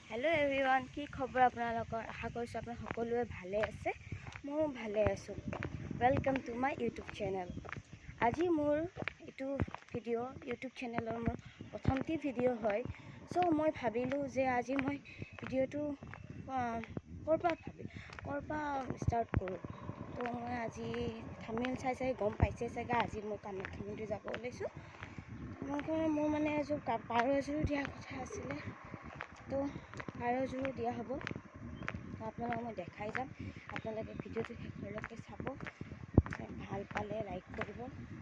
Hello everyone की खबर आपनालोकर आशा करिছোঁ आपन सकलोৱে ভালে আছে মই ভালে আছো welcome to my YouTube channel আজি মোৰ এটো ভিডিও यूट्यूब चैनलर মোৰ প্ৰথমটি ভিডিও হয় সো মই ভাবিলো যে আজি মই ভিডিওটো কৰপা স্টাৰ্ট কৰো তো মই আজি থাম্বনেল চাই গম পাইছে চাগে আজি মই কামাখ্যা মন্দিৰ যাব ওলাইছো মোৰ মানে এযোৰ পাৰ এযোৰ দিয়া কথা আছিলে তো পাৰযোৰ দিয়া হ'ব আপোনালোকক মই দেখাই যাম আপোনালোকে ভিডিওটো শেষলৈকে চাব ভাল পালে লাইক কৰিব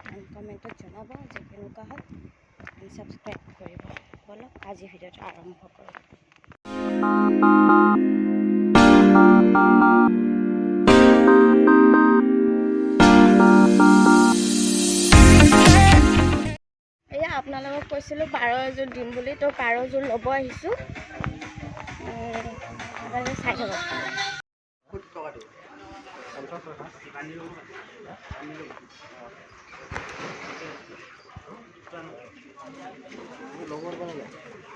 এণ্ড কমেণ্টত জনাব যে কেনেকুৱা হ'ল এণ্ড ছাবস্ক্ৰাইব কৰিব বলক আজি ভিডিওটো আৰম্ভ কৰোঁ এয়া আপোনালোকক কৈছিলোঁ পাৰ এযোৰ দিম বুলি তো পাৰযোৰ ল'ব আহিছোঁ চাই থাকক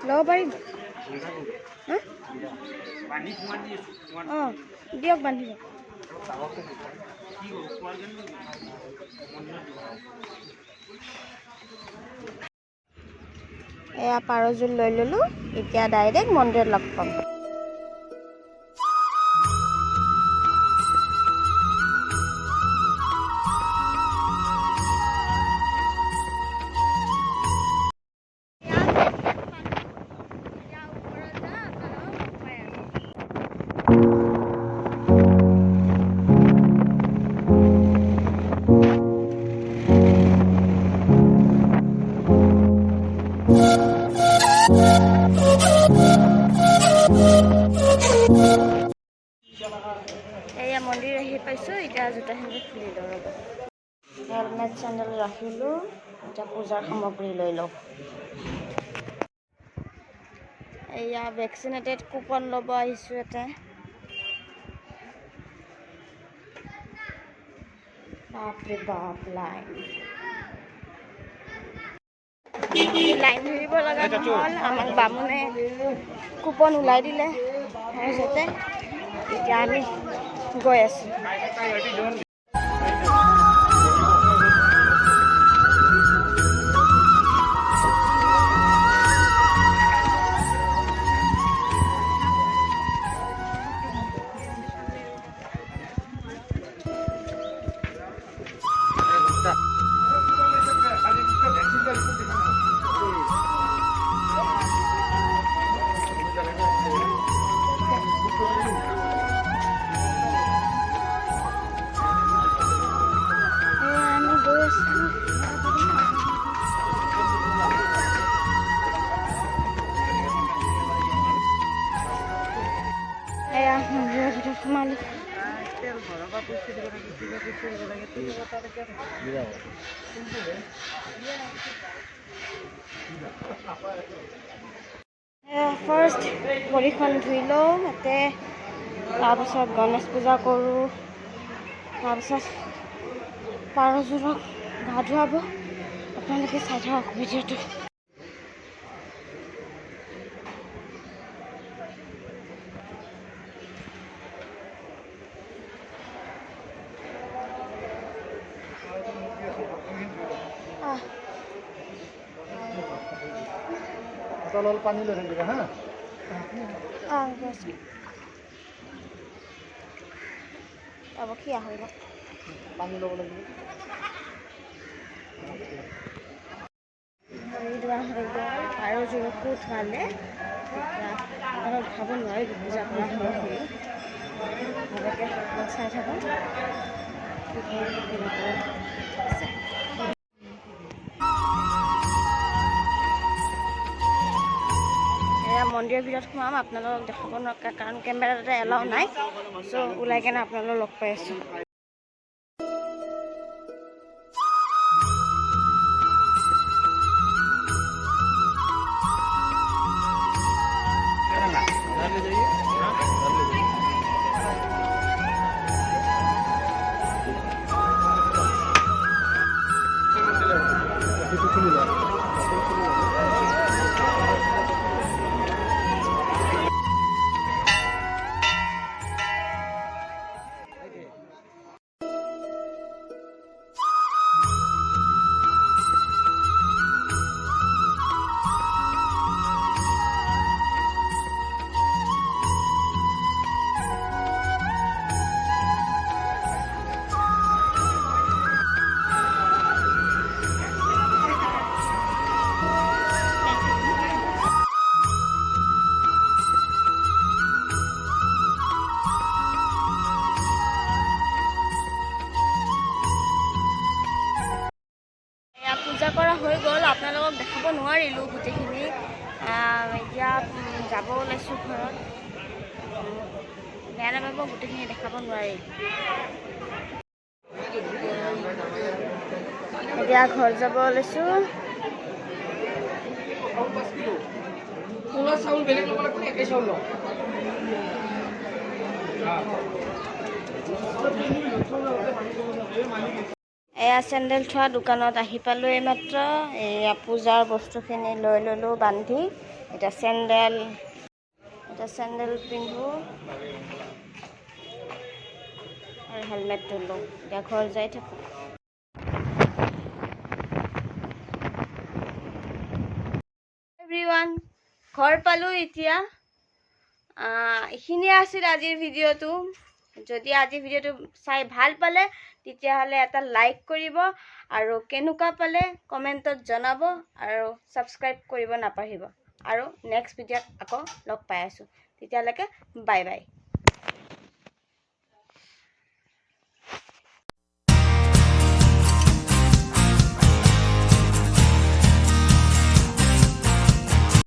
ল'ব পাৰিম অঁ দিয়ক বান্ধিব এয়া পাৰযোৰ লৈ ল'লোঁ এতিয়া ডাইৰেক্ট মন্দিৰত লগ পাম এয়া মন্দিৰ আহি পাইছোঁ এতিয়া জোতাখিনি খুলি লওঁ ৰ'ব হেলমেট চেণ্ডেল ৰাখিলোঁ এতিয়া পূজাৰ সামগ্ৰী লৈ লওঁ এয়া ভেকচিনেটেড কুপন ল'ব আহিছোঁ এটা বাপৰে বাপ লাইন ধৰিব লগা নহ'ল আমাক বামুণে কুপন ওলাই দিলে তাৰপিছতে এতিয়া আমি গৈ আছোঁ ফাৰ্ষ্ট ভৰিখন ধুই লওঁ তাতে তাৰপিছত গণেশ পূজা কৰোঁ তাৰপিছত পাৰযোৰক গা ধুৱাব আপোনালোকে চাই থাকক ভিডিঅ'টো তলৰ পানী লৈ থাকিবা হা अब কি আহিব পানী ল'ব লাগিব আৰু জোৰকো উঠালে অলপ খাব নোৱাৰি পূজা কৰা সময় ভালকৈ চাই থাকোঁ মন্দিৰৰ ভিতৰত সোমাম আপোনালোকক দেখাব নোৱাৰে কাৰণ কেমেৰাতে এলাও নাই চ' ওলাই কেনে আপোনালোকক লগ পাই আছোঁ আহিছোঁ ঘৰত। বেয়া নাপাব, গোটেইখিনি দেখাব নোৱাৰি। এতিয়া ঘৰ যাব লৈছোঁ। এয়া চেণ্ডেল থোৱা দোকানত আহি পালোঁ এইমাত্ৰ। এয়া পূজাৰ বস্তুখিনি লৈ ল'লোঁ বান্ধি। এতিয়া চেণ্ডেল পিন্ধোঁ আৰু হেলমেটটো লওঁ। এতিয়া ঘৰ যাই থাকোঁ। এভৰিৱান, ঘৰ পালোঁ এতিয়া। এইখিনিয়ে আছিল আজিৰ ভিডিঅ'টো। যদি আজিৰ ভিডিঅ'টো চাই ভাল পালে তেতিয়াহ'লে এটা লাইক কৰিব আৰু কেনেকুৱা পালে কমেণ্টত জনাব আৰু ছাবস্ক্ৰাইব কৰিব নাপাহৰিব। আৰু নেক্সট ভিডিঅ'ত আকৌ লগ পাই আছোঁ। তেতিয়ালৈকে বাই বাই।